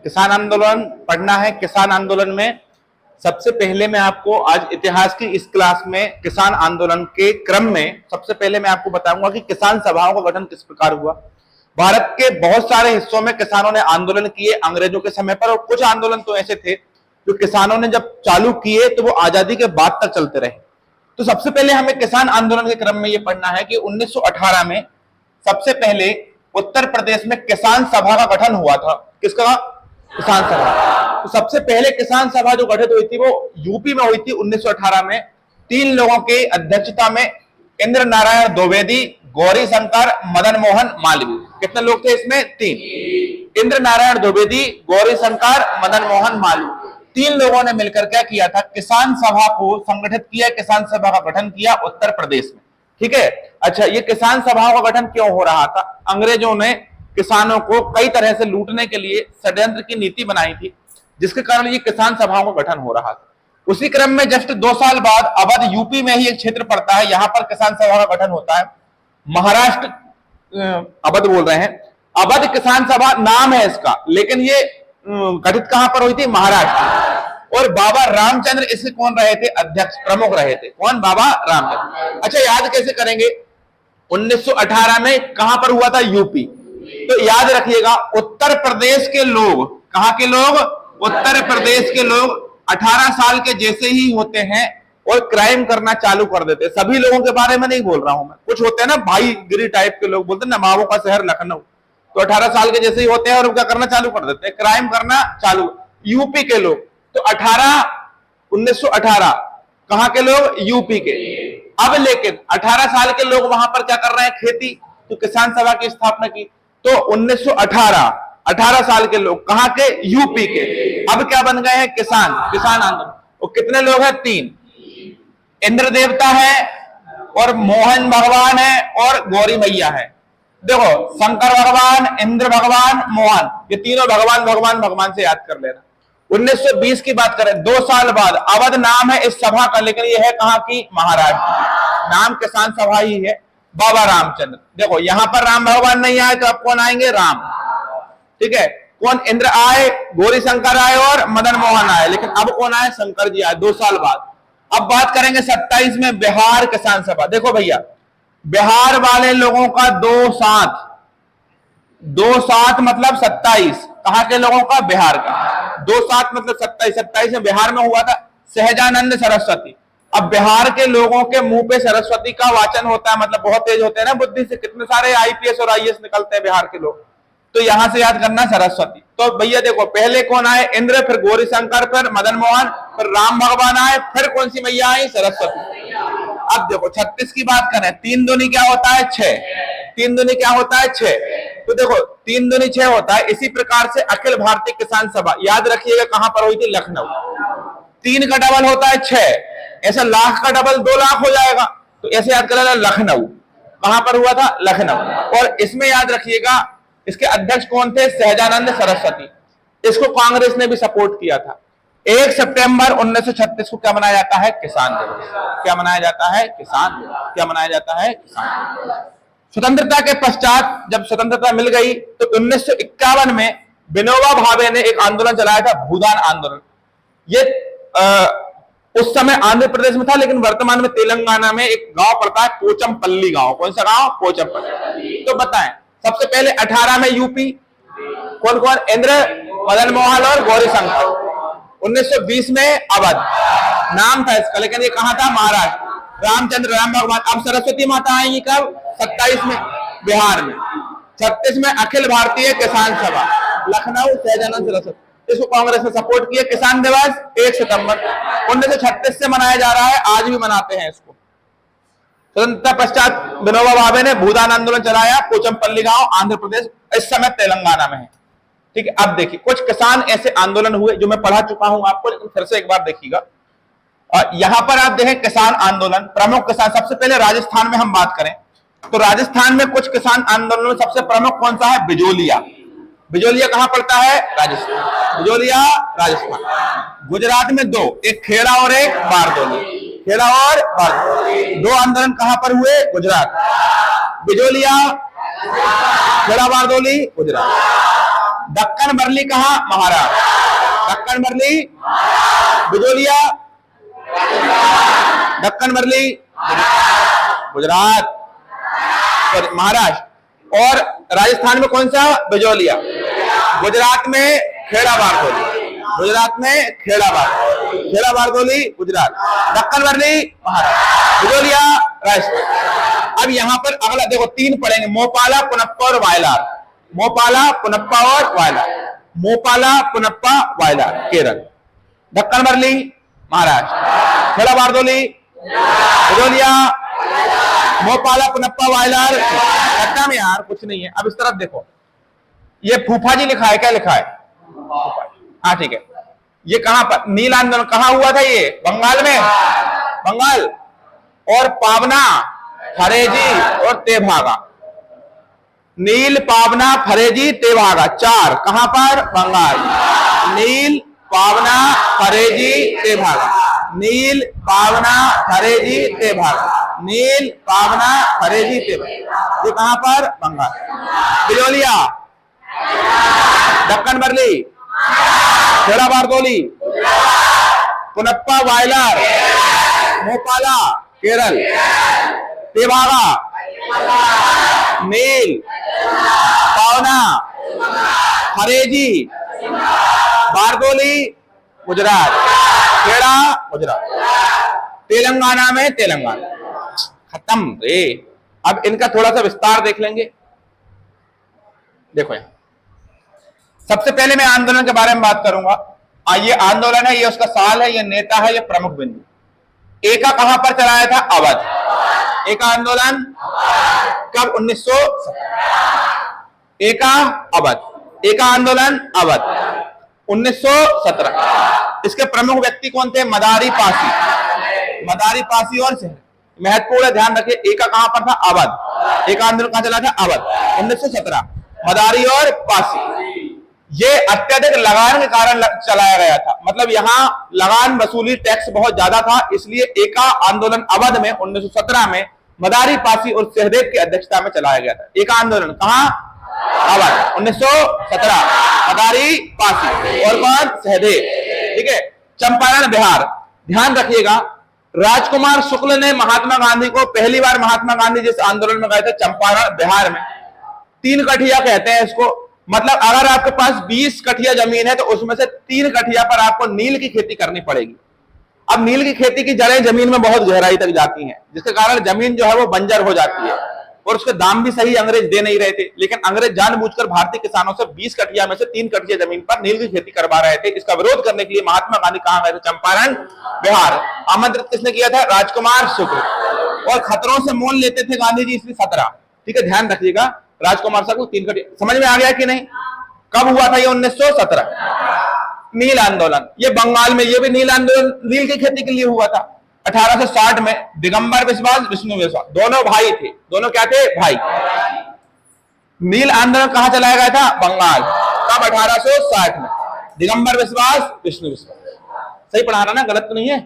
किसान आंदोलन पढ़ना है। किसान आंदोलन में सबसे पहले मैं आपको आज इतिहास की इस क्लास में किसान आंदोलन के क्रम में सबसे पहले मैं आपको बताऊंगा कि किसान सभाओं का गठन किस प्रकार हुआ। भारत के बहुत सारे हिस्सों में किसानों ने आंदोलन किए अंग्रेजों के समय पर, और कुछ आंदोलन तो ऐसे थे जो किसानों ने जब चालू किए तो वो आजादी के बाद तक चलते रहे। तो सबसे पहले हमें किसान आंदोलन के क्रम में यह पढ़ना है कि 1918 में सबसे पहले उत्तर प्रदेश में किसान सभा का गठन हुआ था। किसका? किसान सभा। तो सबसे पहले किसान सभा जो गठित हुई थी वो यूपी में हुई थी 1918 में। 3 लोगों की अध्यक्षता में इंद्र नारायण द्विवेदी, गौरी शंकर, मदन मोहन मालवीय। कितने लोग थे इसमें? 3। इंद्र नारायण द्विवेदी, गौरी शंकर, मदन मोहन मालवीय, 3 लोगों ने मिलकर क्या किया था? किसान सभा को संगठित किया, किसान सभा का गठन किया उत्तर प्रदेश में। ठीक है। अच्छा, ये किसान सभाओं का गठन क्यों हो रहा था? अंग्रेजों ने किसानों को कई तरह से लूटने के लिए षड्यंत्र की नीति बनाई थी, जिसके कारण ये किसान सभाओं का गठन हो रहा था। उसी क्रम में जस्ट 2 साल बाद अवध यूपी में ही एक क्षेत्र पड़ता है, यहां पर किसान सभा का गठन होता है। महाराष्ट्र अवध बोल रहे हैं, अवध किसान सभा नाम है इसका, लेकिन ये गठित कहां पर हुई थी? महाराष्ट्र। और बाबा रामचंद्र इसके कौन रहे थे? अध्यक्ष, प्रमुख रहे थे। कौन? बाबा रामचंद्र। अच्छा, याद कैसे करेंगे? 1918 में कहां पर हुआ था? यूपी। तो याद रखिएगा, उत्तर प्रदेश के लोग, कहां के लोग? उत्तर प्रदेश के लोग 18 साल के जैसे ही होते हैं और क्राइम करना चालू कर देते हैं। सभी लोगों के बारे में नहीं बोल रहा हूं मैं, कुछ होते हैं ना भाईगिरी टाइप के लोग, बोलते हैं नवाबों का शहर लखनऊ। तो 18 साल के जैसे ही होते हैं और क्या करना चालू कर देते हैं? क्राइम करना चालू। यूपी के लोग तो 1918 कहां के लोग? यूपी के। अब लेकिन 18 साल के लोग वहां पर क्या कर रहे हैं? खेती। तो किसान सभा की स्थापना की। तो 1918 18 साल के लोग कहां के? यूपी के। अब क्या बन गए हैं? किसान। किसान आंदोलन। और कितने लोग हैं? 3। इंद्र देवता है और मोहन भगवान है और गौरी मैया है। देखो, शंकर भगवान, इंद्र भगवान, मोहन, ये तीनों भगवान भगवान भगवान से याद कर लेना। 1920 की बात करें, 2 साल बाद, अवध नाम है इस सभा का, लेकिन यह है कहां की? महाराष्ट्र। नाम किसान सभा ही है। बाबा रामचंद्र। देखो, यहां पर राम भगवान नहीं आए तो अब कौन आएंगे? राम। ठीक है। कौन? इंद्र आए, गौरी शंकर आए और मदन मोहन आए, लेकिन अब कौन आए? शंकर जी आए 2 साल बाद। अब बात करेंगे 27 में बिहार किसान सभा। देखो भैया, बिहार वाले लोगों का 2-7 मतलब 27। कहां के लोगों का? बिहार का। 2-7 मतलब 27। 27 में बिहार में हुआ था सहजानंद सरस्वती। अब बिहार के लोगों के मुंह पे सरस्वती का वाचन होता है, मतलब बहुत तेज होते हैं ना बुद्धि से, कितने सारे आईपीएस और आईएएस निकलते हैं बिहार के लोग। तो यहां से याद करना सरस्वती। तो भैया देखो, पहले कौन आए? इंद्र, फिर गौरी शंकर, फिर मदन मोहन, फिर राम भगवान आए, फिर कौन सी मैया आई? सरस्वती। अब देखो 36 की बात करें, 3 दूनी क्या होता है? 6। 3 दूनी क्या होता है? 6। तो देखो 3 दूनी 6 होता है। इसी प्रकार से अखिल भारतीय किसान सभा, याद रखिएगा कहां पर हुई थी? लखनऊ। 3 का डबल होता है 6। ऐसा लाख का डबल 2 लाख हो जाएगा, तो ऐसे याद कर लेना। लखनऊ। कहां पर हुआ था? लखनऊ। और इसमें याद रखिएगा इसके अध्यक्ष कौन थे? सहजानंद सरस्वती। इसको कांग्रेस ने भी सपोर्ट किया था। 1 सितंबर 1936 को क्या मनाया जाता है? किसान दिवस। क्या मनाया जाता है? किसान दिवस। क्या मनाया जाता है? किसान दिवस। स्वतंत्रता के पश्चात जब स्वतंत्रता मिल गई तो 1951 में विनोबा भावे ने एक आंदोलन चलाया था, भूदान आंदोलन। ये उस समय आंध्र प्रदेश में था, लेकिन वर्तमान में तेलंगाना में एक गांव पड़ता है पोचमपल्ली गांव। कौन सा गांव? पोचमपल्ली। तो बताएं, सबसे पहले 18 में यूपी, कौन कौन? इंद्र, मदन मोहन और गौरी शंकर। 1920 में अवध नाम था इसका, लेकिन ये कहां था? महाराष्ट्र। रामचंद्र, राम भगवान। अब सरस्वती माता आएंगी कब? 27 में बिहार में। 36 में अखिल भारतीय किसान सभा, लखनऊ, सहजानंद सरस्वती। इसको कांग्रेस ने सपोर्ट किया। किसान दिवस 1 सितंबर 1936 से मनाया जा रहा है, आज भी मनाते हैं इसको। स्वतंत्रता पश्चात विनोबा भावे ने भूदान आंदोलन चलाया, पोचमपल्ली गांव, आंध्र प्रदेश, इस समय तेलंगाना में है। ठीक है। अब देखिए, कुछ किसान ऐसे आंदोलन हुए जो मैं पढ़ा चुका हूं आपको, लेकिन फिर से एक बार देखिएगा। और यहां पर आप देखें किसान आंदोलन, प्रमुख किसान। सबसे पहले राजस्थान में हम बात करें तो राजस्थान में कुछ किसान आंदोलन में सबसे प्रमुख कौन सा है? बिजोलिया। बिजोलिया कहां पड़ता है? राजस्थान। बिजोलिया राजस्थान। गुजरात में 2, एक खेड़ा और एक बारदोली। खेड़ा और बारदोली 2 आंदोलन कहां पर हुए? गुजरात। बिजोलिया, खेड़ा बारदोली, गुजरात। दक्कन बरली कहाँ? महाराष्ट्र। दक्कन बरली बिजोलिया, दक्कन बरली गुजरात, महाराष्ट्र। और राजस्थान में कौन सा? बिजोलिया। गुजरात में खेड़ा बारदोली, गुजरात में खेड़ा बारदोली गुजरात, दक्कन बरली महाराष्ट्र, बिजोलिया राजस्थान। अब यहां पर अगला देखो, तीन पढ़ेंगे, मोपाला, पुनप्पा और वायलार। मोपाला, पुनप्पा और वायलार। मोपाला, पुनप्पा, वायलार केरल, दक्कन बरली महाराष्ट्र, खेड़ा बारदोली बिजोलिया, मोपाला, पुनप्पा, वायलार पटना में। यार कुछ नहीं है। अब इस तरफ देखो, ये फूफा जी लिखा है, क्या लिखा है? हाँ ठीक है। ये कहां पर नील आंदोलन कहां हुआ था? ये बंगाल में, बंगाल। और पावना, फरेजी और तेभागा, नील, पावना, फरेजी, तेभागा, चार कहां पर? बंगाल। नील, पावना, फरेजी, तेभागा, नील, पावना, फरेजी, तेभागा, नील, पावना, फरेजी, तेभागा। ये कहां पर? बंगाल। बिजोलिया, दक्कन बरली, खेड़ा बारदोली, पुनप्पा, वायलार, मोपाला केरल, तेभागा, नील, पावना, फरेजी, बारदोली गुजरात, खेड़ा गुजरात। तेलंगाना में तेलंगाना। खत्म रे। अब इनका थोड़ा सा विस्तार देख लेंगे। देखो, सबसे पहले मैं आंदोलन के बारे में बात करूंगा। ये आंदोलन है, ये उसका साल है, ये नेता है, ये प्रमुख बिंदु। एका कहां पर चलाया था? अवध। एका आंदोलन कब? 1917। एका अवध, एका आंदोलन अवध 1917। इसके प्रमुख व्यक्ति कौन थे? मदारी पासी, मदारी पासी और शहर। महत्वपूर्ण ध्यान रखिए, एका कहां पर था? अवध। एका आंदोलन कहां चला था? अवध 1917। मदारी और पासी। ये अत्यधिक लगान के कारण चलाया गया था। मतलब यहां लगान वसूली, टैक्स बहुत ज्यादा था, इसलिए एका आंदोलन अवध में 1917 में मदारी पासी और सहदेव की अध्यक्षता में चलाया गया था। एका आंदोलन कहां? अवध 1917। मदारी पासी और कौन? सहदेव। ठीक है। चंपारण बिहार, ध्यान रखिएगा, राजकुमार शुक्ल ने महात्मा गांधी को पहली बार, महात्मा गांधी जिस आंदोलन में गए थे चंपारण बिहार में, 3 कठिया कहते हैं इसको। मतलब अगर आपके पास 20 कठिया जमीन है तो उसमें से 3 कठिया पर आपको नील की खेती करनी पड़ेगी। अब नील की खेती की जड़ें जमीन में बहुत गहराई तक जाती हैं, जिसके कारण जमीन जो है वो बंजर हो जाती है और उसके दाम भी सही अंग्रेज दे नहीं रहे थे। लेकिन अंग्रेज जानबूझकर भारतीय किसानों से 20 कठिया में से 3 कठिया जमीन पर नील की खेती करवा रहे थे। इसका विरोध करने के लिए महात्मा गांधी कहां गए थे? चंपारण बिहार। आमंत्रित किसने किया था? राजकुमार शुक्ल। और खतरों से मोल लेते थे गांधी जी, इसलिए 17। ठीक है, ध्यान रखिएगा, राजकुमार शुक्ल 3 कठिया। समझ में आ गया कि नहीं? कब हुआ था ये? 1917। नील आंदोलन, ये बंगाल में, ये भी नील आंदोलन नील की खेती के लिए हुआ था। 1860 में दिगंबर विश्वास, विष्णु विश्वास, दोनों भाई थे। दोनों क्या थे? भाई। नील आंदोलन कहां चलाया गया था? बंगाल। कब? 1860 में। दिगंबर विश्वास, विष्णु विश्वास। सही पढ़ा रहा ना? गलत तो नहीं है?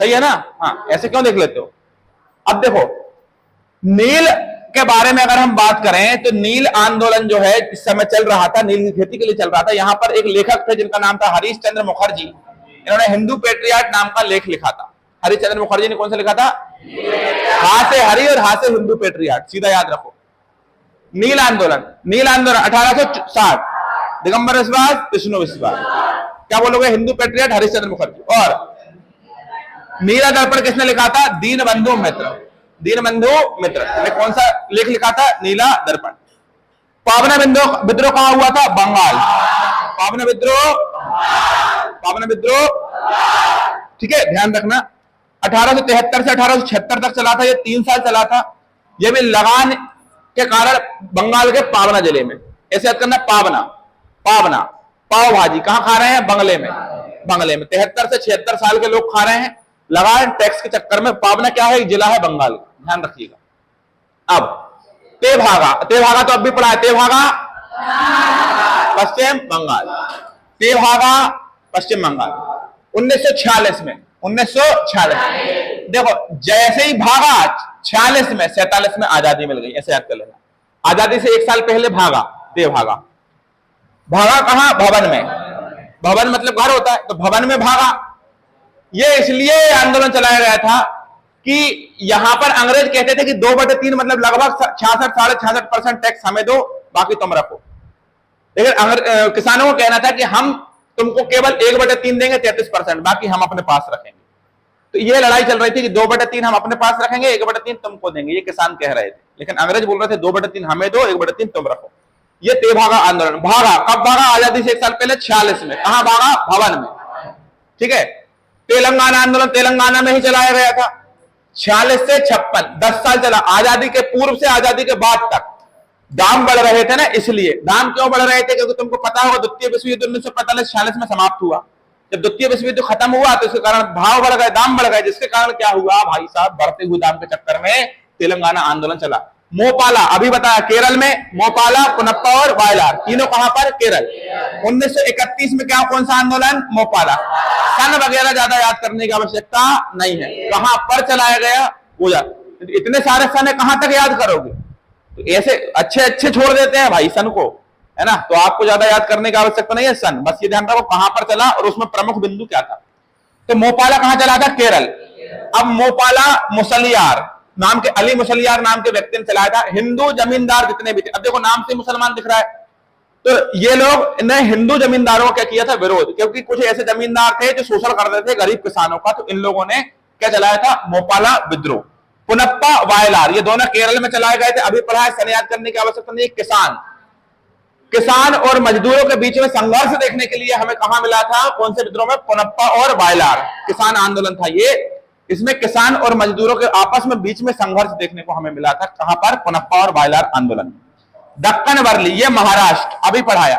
सही है ना? हाँ, ऐसे क्यों देख लेते हो? अब देखो, नील के बारे में अगर हम बात करें तो नील आंदोलन जो है इस समय चल रहा था, नील की खेती के लिए चल रहा था। यहां पर एक लेखक थे जिनका नाम था हरीश चंद्र मुखर्जी। इन्होंने हिंदू पेट्रियाट नाम का लेख लिखा था। हरीश चंद्र मुखर्जी ने कौन सा लिखा था? हा से हरि और हा से हिंदू पेट्रियाट, सीधा याद रखो। नील आंदोलन, नील आंदोलन 1860, दिगंबर विश्वास, विष्णु विश्वास। क्या बोलोगे? हिंदू पेट्रियाट हरीश चंद्र मुखर्जी। और नीला दर्पण किसने लिखा था? दीनबंधु मित्र। दीनबंधु मित्र ने कौन सा लेख लिखा था? नीला दर्पण। पावना विद्रोह कहां हुआ था? बंगाल। पावना विद्रोह, पावना विद्रोह, ठीक है, ध्यान रखना। 1873 से 1876 तक चला था। ये 3 साल चला था। ये भी लगान के कारण बंगाल के पावना जिले में। ऐसे याद करना, पावना, पावना, पाव भाजी कहां खा रहे हैं? बंगले में। बंगले में 73 से 76 साल के लोग खा रहे हैं लगान टैक्स के चक्कर में। पावना क्या है? जिला है बंगाल, ध्यान रखिएगा। अब तेभागा, तेभागा तो अब भी पढ़ा है। तेभागा पश्चिम बंगाल, तेभागा पश्चिम बंगाल 1946 में। 1946 देखो, जैसे ही भागा 46 में, 47 में आजादी मिल गई। ऐसे याद कर लेना, आजादी से 1 साल पहले भागा, तेभागा। भागा कहां? भवन में। भवन मतलब घर होता है, तो भवन में भागा। ये इसलिए आंदोलन चलाया गया था कि यहां पर अंग्रेज कहते थे कि 2/3 मतलब लगभग 66 66.5% टैक्स हमें दो, बाकी तुम रखो। लेकिन किसानों को कहना था कि हम तुमको केवल 1/3 देंगे, 33%, बाकी हम अपने पास रखेंगे। तो ये लड़ाई चल रही थी कि 2/3 हम अपने पास रखेंगे, 1/3 तुमको देंगे, ये किसान कह रहे थे। लेकिन अंग्रेज बोल रहे थे 2/3 हमें दो, 1/3 तुम रखो। ये तेभागा आंदोलन। भागा कब भागा? आजादी से 1 साल पहले 46 में। कहां भागा? भवन में। ठीक है। तेलंगाना आंदोलन तेलंगाना में ही चलाया गया था। 46 से 56, 10 साल चला। आजादी के पूर्व से आजादी के बाद तक दाम बढ़ रहे थे ना, इसलिए। दाम क्यों बढ़ रहे थे? क्योंकि तुमको पता होगा द्वितीय विश्व युद्ध 1945-46 में समाप्त हुआ। जब द्वितीय विश्व युद्ध खत्म हुआ तो इसके कारण भाव बढ़ गए, दाम बढ़ गए, जिसके कारण क्या हुआ भाई साहब, बढ़ते हुए दाम के चक्कर में तेलंगाना आंदोलन चला। मोपाला, अभी बताया केरल में, मोपाला, पुनप्पा और वायलार, तीनों कहां पर? केरल। 1931 में क्या, कौन सा आंदोलन? मोपाला। सन वगैरह ज्यादा याद करने की आवश्यकता नहीं है। कहां पर चलाया गया वो याद। इतने सारे सन है, कहां तक याद करोगे? तो ऐसे अच्छे अच्छे छोड़ देते हैं भाई सन को, है ना। तो आपको ज्यादा याद करने की आवश्यकता नहीं है सन, बस ये ध्यान रखो कहां पर चला और उसमें प्रमुख बिंदु क्या था। तो मोपाला कहां चला था? केरल। अब मोपाला मुसलियार नाम के, अली मुसलियार नाम के व्यक्ति ने चलाया था। हिंदू जमींदार जितने भी थे, अब देखो नाम से मुसलमान दिख रहा है, तो ये लोग ने हिंदू जमींदारों का क्या किया था? विरोध। क्योंकि कुछ ऐसे जमींदार थे जो शोषण करते थे गरीब किसानों का, तो इन लोगों ने क्या चलाया था? मोपाला विद्रोह। पुनप्पा, वायलार, ये दोनों केरल में चलाए गए थे। अभी पढ़ा है, सन याद करने की आवश्यकता नहीं। किसान और मजदूरों के बीच में संघर्ष देखने के लिए हमें कहां मिला था? कौन से विद्रोह में? पुनप्पा और वायलार किसान आंदोलन था ये। इसमें किसान और मजदूरों के आपस में बीच में संघर्ष देखने को हमें मिला था। कहां पर? पुनप्पा और वायलार आंदोलन। दक्कन वरली, ये महाराष्ट्र, अभी पढ़ाया।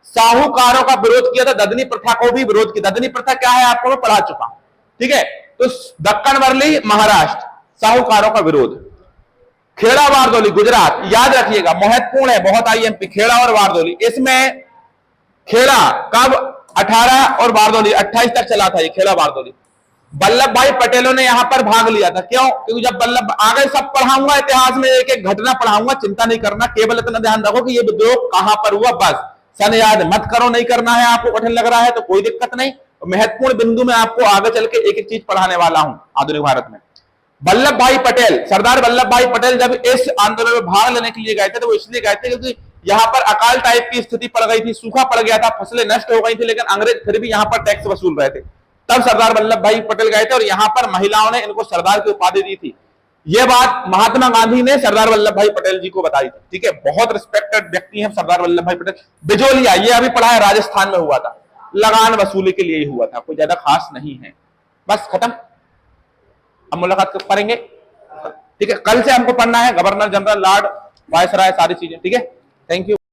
साहूकारों का विरोध किया था, ददनी प्रथा को भी विरोध किया। ददनी प्रथा क्या है आपको मैं पढ़ा चुका हूं, ठीक है। तो दक्कन वरली महाराष्ट्र, साहूकारों का विरोध। खेड़ा वारदोली गुजरात, याद रखिएगा महत्वपूर्ण है बहुत, आईएमपी। खेड़ा और वारदोली, इसमें खेड़ा कब? 18 और वारदोली 28 तक चला था ये खेड़ा वारदोली। वल्लभ भाई पटेलों ने यहां पर भाग लिया था। क्यों? क्योंकि जब वल्लभ, आगे सब पढ़ाऊंगा इतिहास में, एक एक घटना पढ़ाऊंगा, चिंता नहीं करना, केवल इतना ध्यान रखो कि ये विद्रोह कहां पर हुआ, बस। सन याद मत करो, नहीं करना है आपको, कठिन लग रहा है तो कोई दिक्कत नहीं। महत्वपूर्ण बिंदु में आपको आगे चल के एक एक चीज पढ़ाने वाला हूं आधुनिक भारत में। वल्लभ भाई पटेल, सरदार वल्लभ भाई पटेल जब इस आंदोलन में भाग लेने के लिए गए थे तो वो इसलिए गए थे क्योंकि यहां पर अकाल टाइप की स्थिति पड़ गई थी, सूखा पड़ गया था, फसलें नष्ट हो गई थी, लेकिन अंग्रेज फिर भी यहां पर टैक्स वसूल रहे थे। तब सरदार वल्लभ भाई पटेल गए थे और यहां पर महिलाओं ने इनको सरदार की उपाधि दी थी। यह बात महात्मा गांधी ने सरदार वल्लभ भाई पटेल जी को बताई थी, ठीक है। बहुत रिस्पेक्टेड व्यक्ति हैं सरदार वल्लभ भाई पटेल। बिजोलिया, ये अभी पढ़ा है, राजस्थान में हुआ था, लगान वसूली के लिए ही हुआ था, कोई ज्यादा खास नहीं है, बस खत्म। अब मुलाकात करेंगे, ठीक है। कल से हमको पढ़ना है गवर्नर जनरल, लॉर्ड वायसराय, सारी चीजें, ठीक है। Thank you.